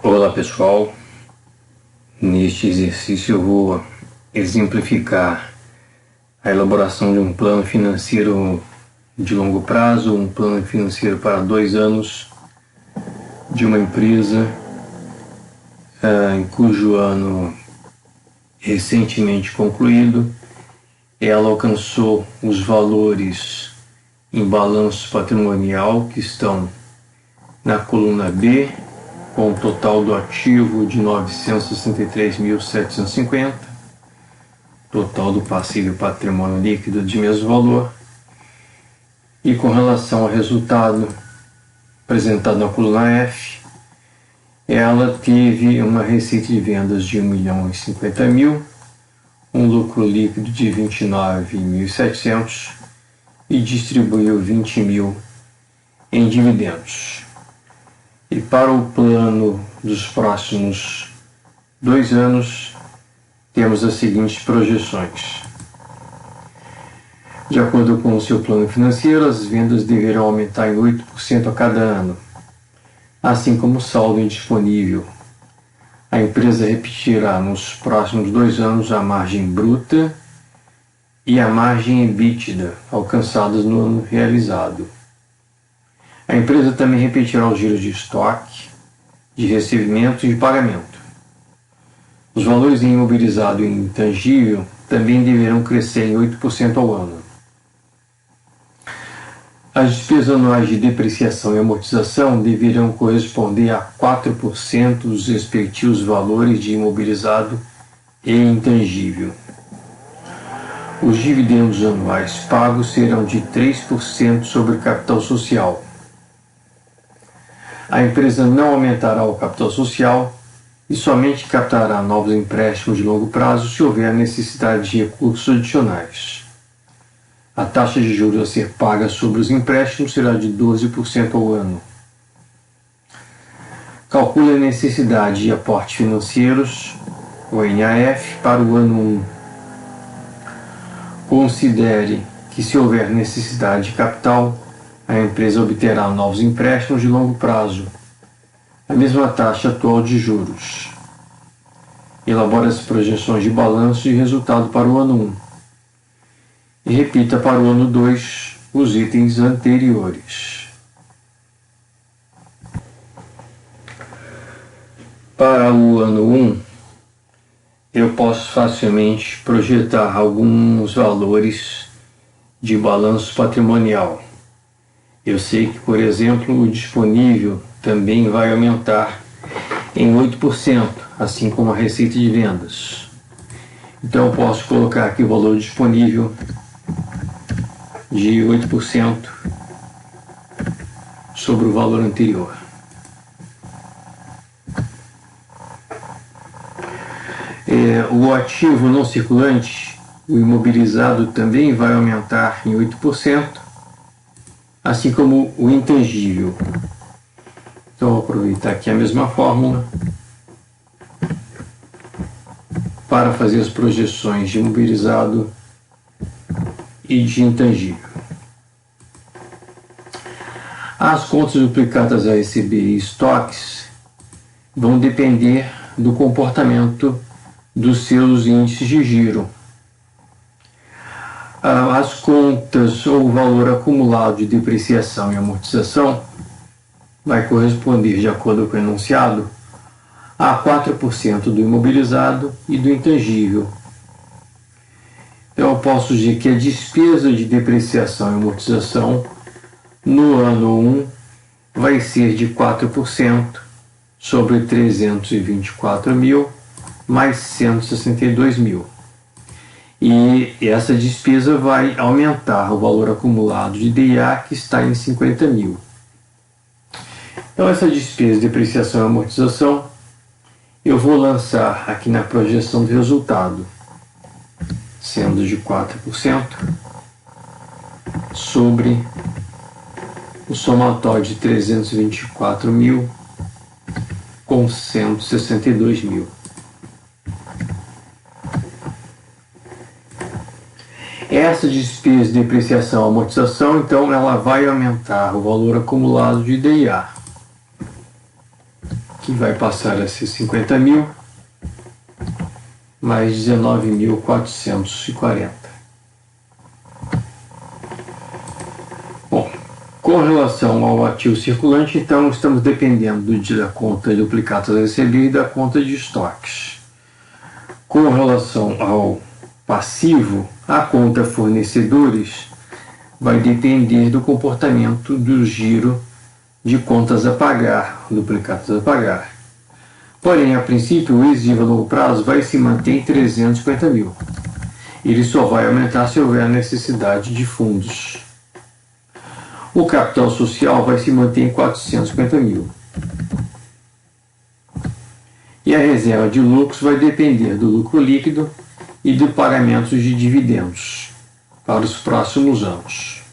Olá pessoal, neste exercício eu vou exemplificar a elaboração de um plano financeiro de longo prazo, um plano financeiro para 2 anos de uma empresa em cujo ano recentemente concluído ela alcançou os valores em balanço patrimonial que estão na coluna B, com um total do ativo de 963.750, total do passivo e patrimônio líquido de mesmo valor, e com relação ao resultado apresentado na coluna F, ela teve uma receita de vendas de 1.050.000, um lucro líquido de 29.700 e distribuiu 20.000 em dividendos. E para o plano dos próximos 2 anos, temos as seguintes projeções. De acordo com o seu plano financeiro, as vendas deverão aumentar em 8% a cada ano, assim como o saldo indisponível. A empresa repetirá nos próximos 2 anos a margem bruta e a margem EBITDA alcançadas no ano realizado. A empresa também repetirá os giros de estoque, de recebimento e de pagamento. Os valores em imobilizado e intangível também deverão crescer em 8% ao ano. As despesas anuais de depreciação e amortização deverão corresponder a 4% dos respectivos valores de imobilizado e intangível. Os dividendos anuais pagos serão de 3% sobre o capital social. A empresa não aumentará o capital social e somente captará novos empréstimos de longo prazo se houver necessidade de recursos adicionais. A taxa de juros a ser paga sobre os empréstimos será de 12% ao ano. Calcule a necessidade de aportes financeiros, o NAF, para o ano 1. Considere que, se houver necessidade de capital, a empresa obterá novos empréstimos de longo prazo, a mesma taxa atual de juros. Elabore as projeções de balanço e resultado para o ano 1 e repita para o ano 2 os itens anteriores. Para o ano 1, eu posso facilmente projetar alguns valores de balanço patrimonial. Eu sei que, por exemplo, o disponível também vai aumentar em 8%, assim como a receita de vendas. Então eu posso colocar aqui o valor disponível de 8% sobre o valor anterior. O ativo não circulante, o imobilizado, também vai aumentar em 8%, assim como o intangível. Então vou aproveitar aqui a mesma fórmula para fazer as projeções de imobilizado e de intangível. As contas duplicadas a receber e estoques vão depender do comportamento dos seus índices de giro. As contas ou o valor acumulado de depreciação e amortização vai corresponder, de acordo com o enunciado, a 4% do imobilizado e do intangível. Então eu posso dizer que a despesa de depreciação e amortização no ano 1 vai ser de 4% sobre 324.000 mais 162.000. E essa despesa vai aumentar o valor acumulado de DIA, que está em 50.000. Então essa despesa de depreciação e amortização eu vou lançar aqui na projeção de resultado, sendo de 4% sobre o somatório de 324.000 com 162.000. Essa despesa de depreciação e amortização, então, ela vai aumentar o valor acumulado de DIA. que vai passar a ser 50 mil, mais 19.440. Bom, com relação ao ativo circulante, então estamos dependendo da conta de duplicatas a receber e da conta de estoques. Com relação ao passivo, a conta fornecedores vai depender do comportamento do giro de contas a pagar, duplicatas a pagar. Porém, a princípio, o exigível a longo prazo vai se manter em 350 mil. Ele só vai aumentar se houver necessidade de fundos. O capital social vai se manter em 450 mil. E a reserva de lucros vai depender do lucro líquido e do pagamento de dividendos para os próximos anos.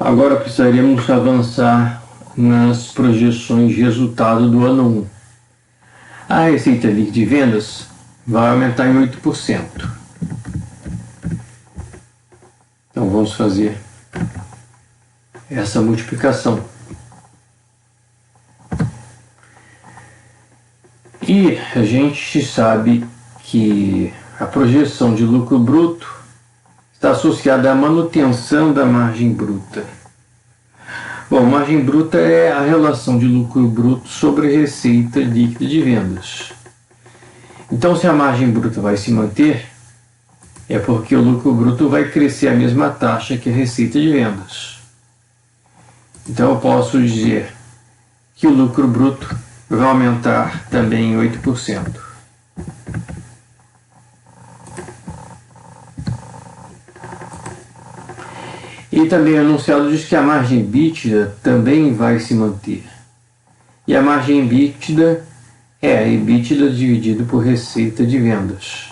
Agora precisaríamos avançar nas projeções de resultado do ano 1. A receita líquida de vendas vai aumentar em 8%. Então vamos fazer essa multiplicação. E a gente sabe que a projeção de lucro bruto está associada à manutenção da margem bruta. Bom, margem bruta é a relação de lucro bruto sobre receita líquida de vendas. Então, se a margem bruta vai se manter, é porque o lucro bruto vai crescer a mesma taxa que a receita de vendas. Então, eu posso dizer que o lucro bruto vai aumentar também em 8%. E também anunciado diz que a margem EBITDA também vai se manter. E a margem EBITDA é a EBITDA dividido por receita de vendas.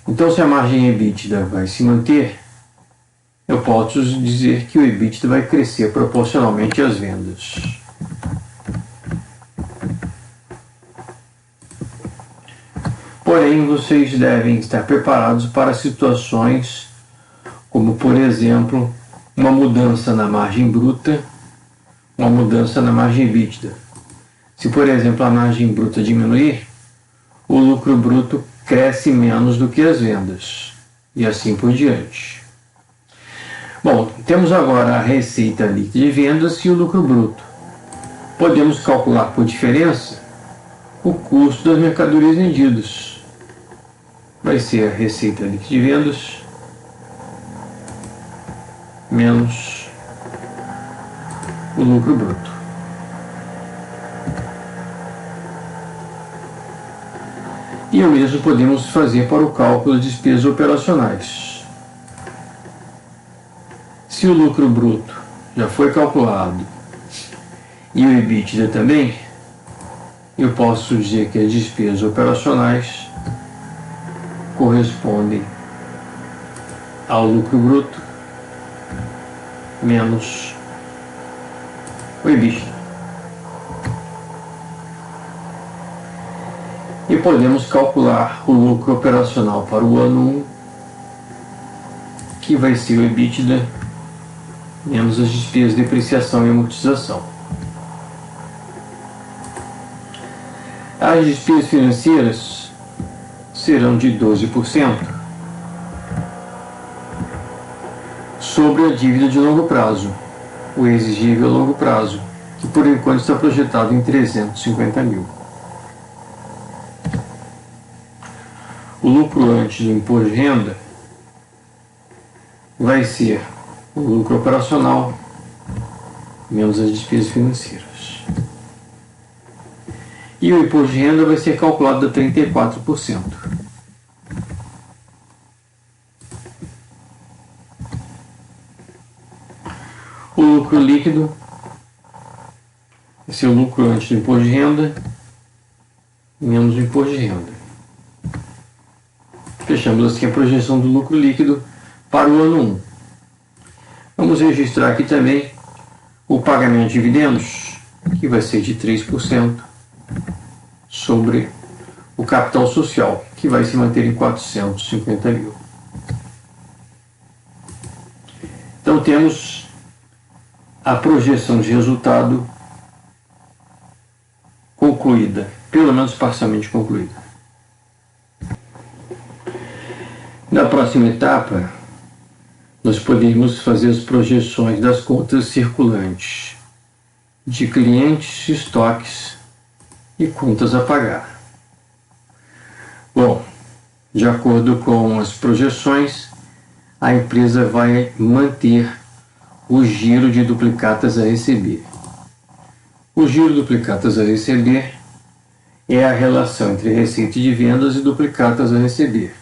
Então, se a margem EBITDA vai se manter, eu posso dizer que o EBITDA vai crescer proporcionalmente às vendas. Porém, vocês devem estar preparados para situações como, por exemplo, uma mudança na margem bruta, uma mudança na margem EBITDA. Se, por exemplo, a margem bruta diminuir, o lucro bruto cresce menos do que as vendas, e assim por diante. Bom, temos agora a receita líquida de vendas e o lucro bruto. Podemos calcular por diferença o custo das mercadorias vendidas. Vai ser a receita líquida de vendas menos o lucro bruto. E o mesmo podemos fazer para o cálculo de despesas operacionais. Se o lucro bruto já foi calculado e o EBITDA também, eu posso dizer que as despesas operacionais correspondem ao lucro bruto menos o EBITDA. E podemos calcular o lucro operacional para o ano 1, que vai ser o EBITDA menos as despesas de depreciação e amortização. As despesas financeiras serão de 12% sobre a dívida de longo prazo, o exigível a longo prazo, que por enquanto está projetado em 350 mil. O lucro antes do imposto de renda vai ser o lucro operacional menos as despesas financeiras. E o imposto de renda vai ser calculado a 34%. O lucro líquido vai ser o lucro antes do imposto de renda menos o imposto de renda. Fechamos assim a projeção do lucro líquido para o ano 1. Vamos registrar aqui também o pagamento de dividendos, que vai ser de 3% sobre o capital social, que vai se manter em 450 mil. Então temos a projeção de resultado concluída, pelo menos parcialmente concluída. Na próxima etapa, nós podemos fazer as projeções das contas circulantes de clientes, estoques e contas a pagar. Bom, de acordo com as projeções, a empresa vai manter o giro de duplicatas a receber. O giro de duplicatas a receber é a relação entre receita de vendas e duplicatas a receber.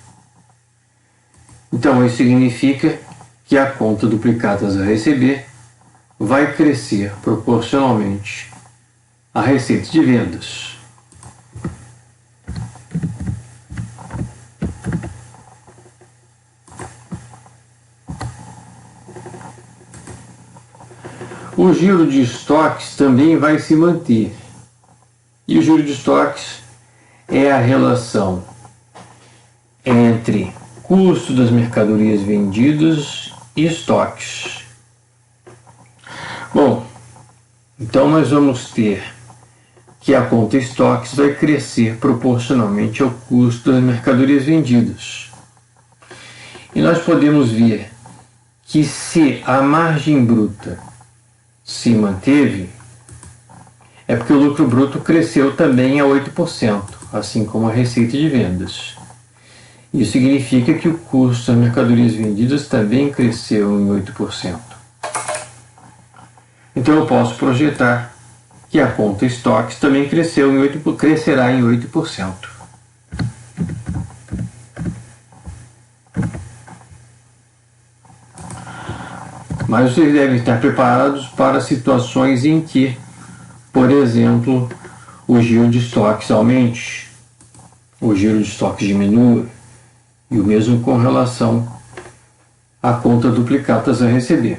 Então, isso significa que a conta duplicatas a receber vai crescer proporcionalmente à receita de vendas. O giro de estoques também vai se manter. E o giro de estoques é a relação entre custo das mercadorias vendidas e estoques. Bom, então nós vamos ter que a conta estoques vai crescer proporcionalmente ao custo das mercadorias vendidas. E nós podemos ver que se a margem bruta se manteve, é porque o lucro bruto cresceu também a 8%, assim como a receita de vendas. Isso significa que o custo das mercadorias vendidas também cresceu em 8%. Então eu posso projetar que a conta estoques também crescerá em 8%. Mas vocês devem estar preparados para situações em que, por exemplo, o giro de estoques aumente, o giro de estoques diminua, e o mesmo com relação à conta duplicatas a receber.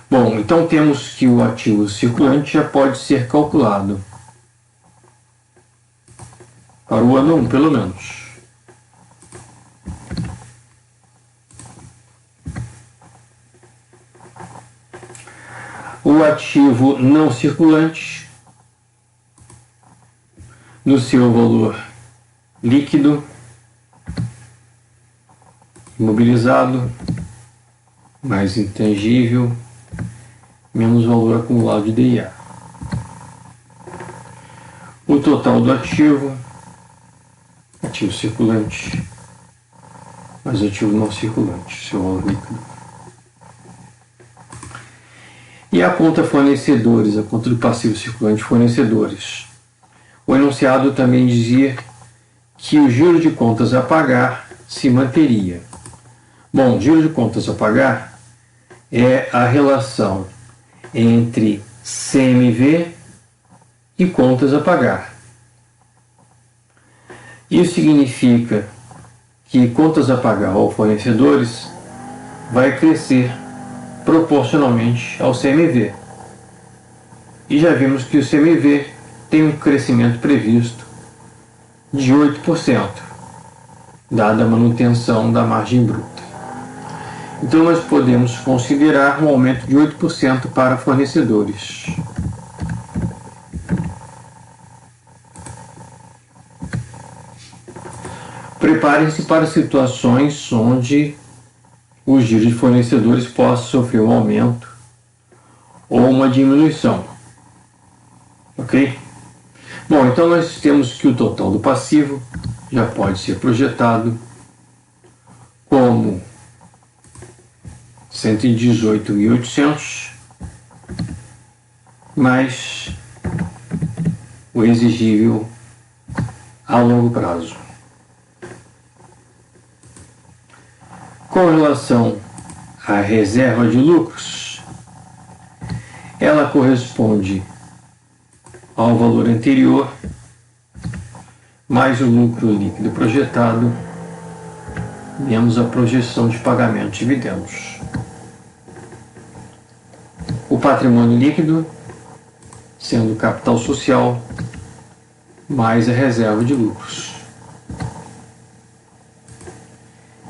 Bom, então temos que o ativo circulante já pode ser calculado para o ano 1, pelo menos. O ativo não circulante, no seu valor líquido, imobilizado, mais intangível, menos valor acumulado de DIA. O total do ativo, ativo circulante, mais ativo não circulante, seu valor líquido. E a conta fornecedores, a conta do passivo circulante fornecedores. O enunciado também dizia que o giro de contas a pagar se manteria. Bom, giro de contas a pagar é a relação entre CMV e contas a pagar. Isso significa que contas a pagar ao fornecedores vai crescer proporcionalmente ao CMV. E já vimos que o CMV tem um crescimento previsto de 8%, dada a manutenção da margem bruta. Então nós podemos considerar um aumento de 8% para fornecedores. Preparem-se para situações onde o giro de fornecedores possa sofrer um aumento ou uma diminuição. Ok? Bom, então nós temos que o total do passivo já pode ser projetado como 118.800 mais o exigível a longo prazo. Com relação à reserva de lucros, ela corresponde ao valor anterior mais o lucro líquido projetado menos a projeção de pagamento de dividendos. O patrimônio líquido sendo o capital social mais a reserva de lucros.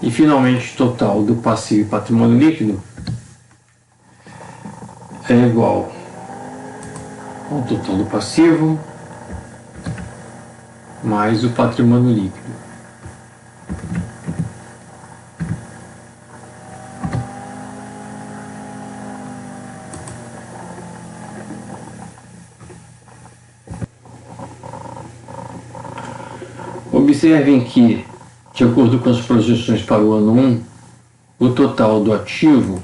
E finalmente o total do passivo e patrimônio líquido é igual ao total do passivo mais o patrimônio líquido. Observem que, de acordo com as projeções para o ano 1, o total do ativo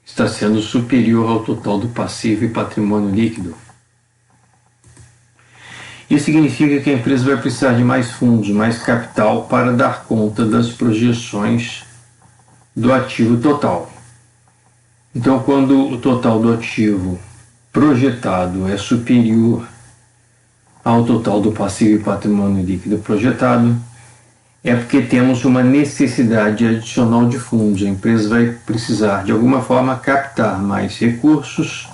está sendo superior ao total do passivo e patrimônio líquido. Isso significa que a empresa vai precisar de mais fundos, mais capital para dar conta das projeções do ativo total. Então, quando o total do ativo projetado é superior ao total do passivo e patrimônio líquido projetado, é porque temos uma necessidade adicional de fundos. A empresa vai precisar, de alguma forma, captar mais recursos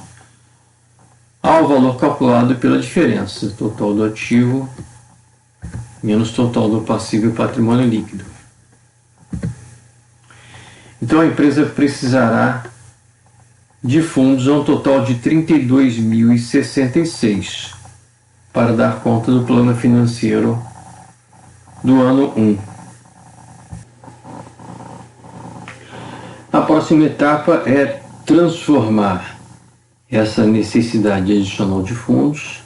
ao valor calculado pela diferença total do ativo menos total do passivo e patrimônio líquido. Então a empresa precisará de fundos a um total de 32.066 para dar conta do plano financeiro do ano 1. A próxima etapa é transformar essa necessidade adicional de fundos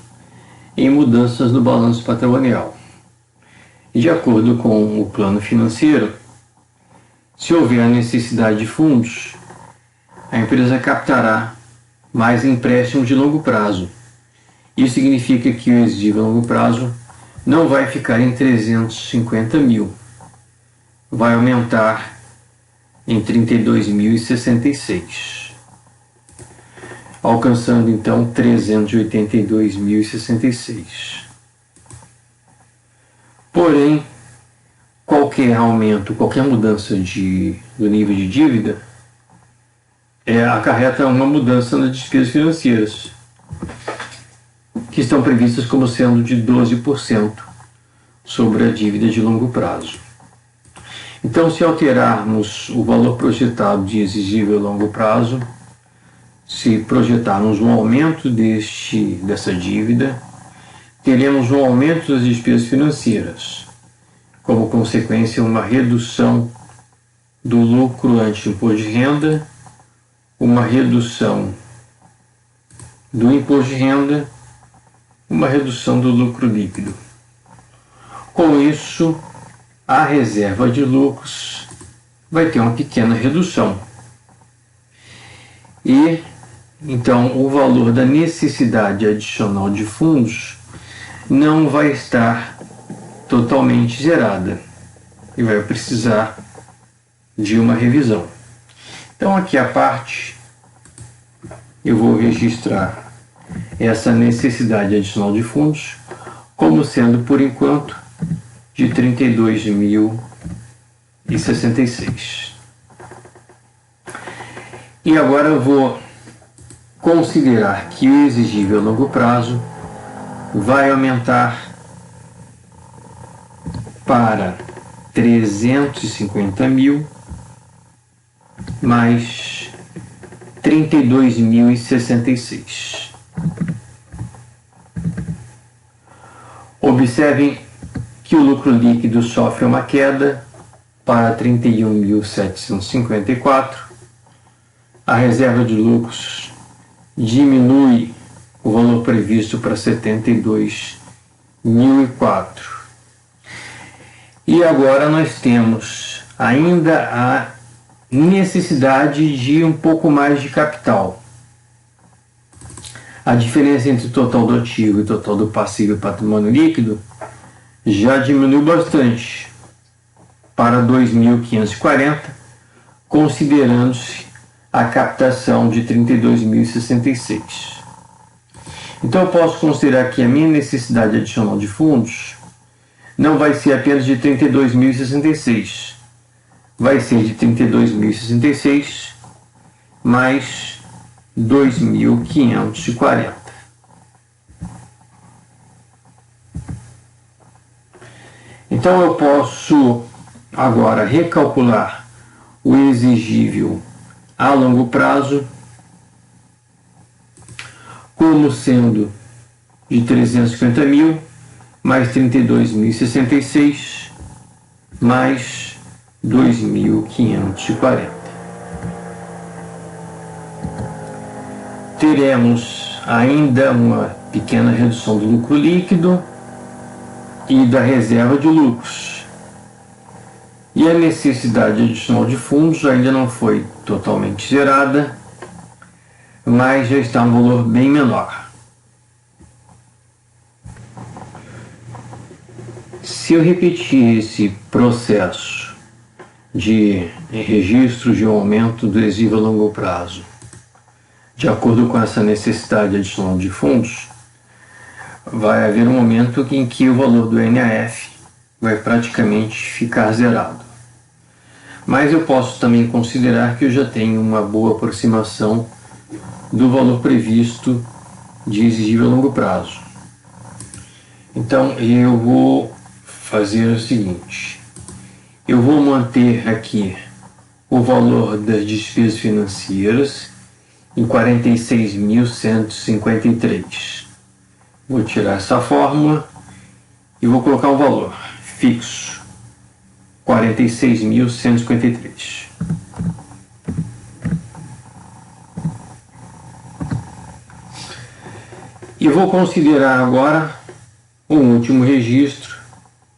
em mudanças no balanço patrimonial. E de acordo com o plano financeiro, se houver a necessidade de fundos, a empresa captará mais empréstimos de longo prazo. Isso significa que o exigível a longo prazo não vai ficar em 350 mil, vai aumentar em 32.066, alcançando então 382.066. Porém, qualquer aumento, qualquer mudança do nível de dívida acarreta uma mudança nas despesas financeiras, que estão previstas como sendo de 12% sobre a dívida de longo prazo. Então, se alterarmos o valor projetado de exigível a longo prazo, se projetarmos um aumento dessa dívida, teremos um aumento das despesas financeiras, como consequência uma redução do lucro antes do imposto de renda, uma redução do imposto de renda, uma redução do lucro líquido. Com isso, a reserva de lucros vai ter uma pequena redução. E, então, o valor da necessidade adicional de fundos não vai estar totalmente zerada e vai precisar de uma revisão. Então, aqui a parte, eu vou registrar essa necessidade adicional de fundos como sendo, por enquanto, de 32.066. E agora eu vou considerar que o exigível a longo prazo vai aumentar para 350 mil mais 32.066. Observem que o lucro líquido sofre uma queda para 31.754. A reserva de lucros diminui o valor previsto para 72.004. E agora nós temos ainda a necessidade de um pouco mais de capital. A diferença entre o total do ativo e o total do passivo e patrimônio líquido já diminuiu bastante para 2.540, considerando-se a captação de 32.066. Então eu posso considerar que a minha necessidade adicional de fundos não vai ser apenas de 32.066, vai ser de 32.066 mais 2.540. Então eu posso agora recalcular o exigível a longo prazo como sendo de 350 mil, mais 32.066, mais 2.540. Teremos ainda uma pequena redução do lucro líquido e da reserva de lucros. E a necessidade adicional de fundos ainda não foi totalmente zerada, mas já está um valor bem menor. Se eu repetir esse processo de registro de um aumento do adesivo a longo prazo, de acordo com essa necessidade adicional de fundos, vai haver um momento em que o valor do NAF vai praticamente ficar zerado. Mas eu posso também considerar que eu já tenho uma boa aproximação do valor previsto de exigível a longo prazo. Então eu vou fazer o seguinte: eu vou manter aqui o valor das despesas financeiras em 46.153. Vou tirar essa fórmula e vou colocar um valor fixo, 46.153. E vou considerar agora um último registro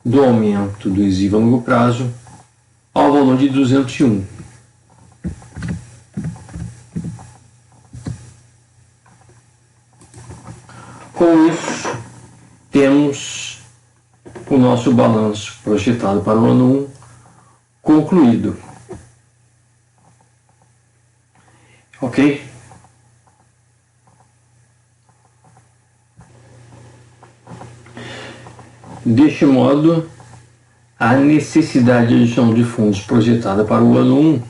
do aumento do adesivo a longo prazo ao valor de 201. Com isso, temos o nosso balanço projetado para o ano 1 concluído. Ok? Deste modo, a necessidade adicional de fundos projetada para o ano 1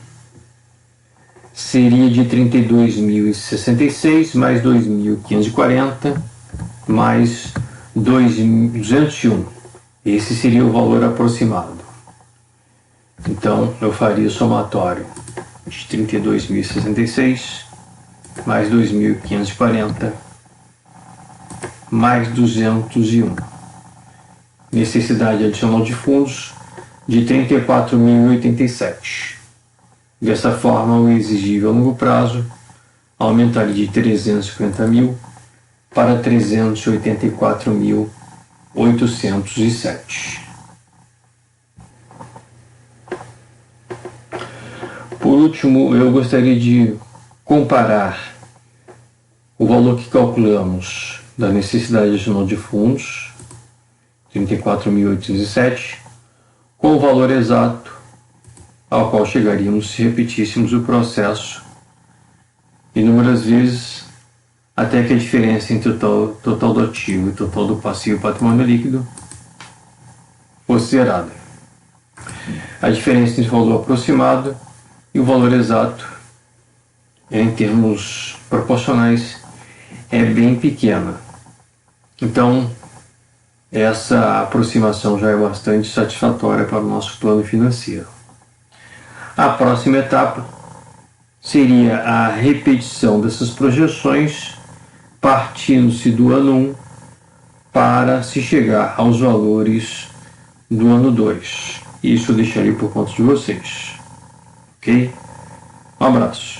seria de 32.066 mais 2.540 mais 201. Esse seria o valor aproximado. Então, eu faria o somatório de 32.066 mais 2.540 mais 201. Necessidade adicional de fundos de 34.087. Dessa forma, o exigível a longo prazo aumentaria de 350 mil para 384.807. Por último, eu gostaria de comparar o valor que calculamos da necessidade adicional de fundos, 34.807, com o valor exato ao qual chegaríamos se repetíssemos o processo inúmeras vezes, até que a diferença entre o total do ativo e o total do passivo e patrimônio líquido fosse zerada. A diferença entre o valor aproximado e o valor exato, em termos proporcionais, é bem pequena. Então, essa aproximação já é bastante satisfatória para o nosso plano financeiro. A próxima etapa seria a repetição dessas projeções, partindo-se do ano 1 para se chegar aos valores do ano 2. Isso eu deixarei por conta de vocês. Ok? Um abraço.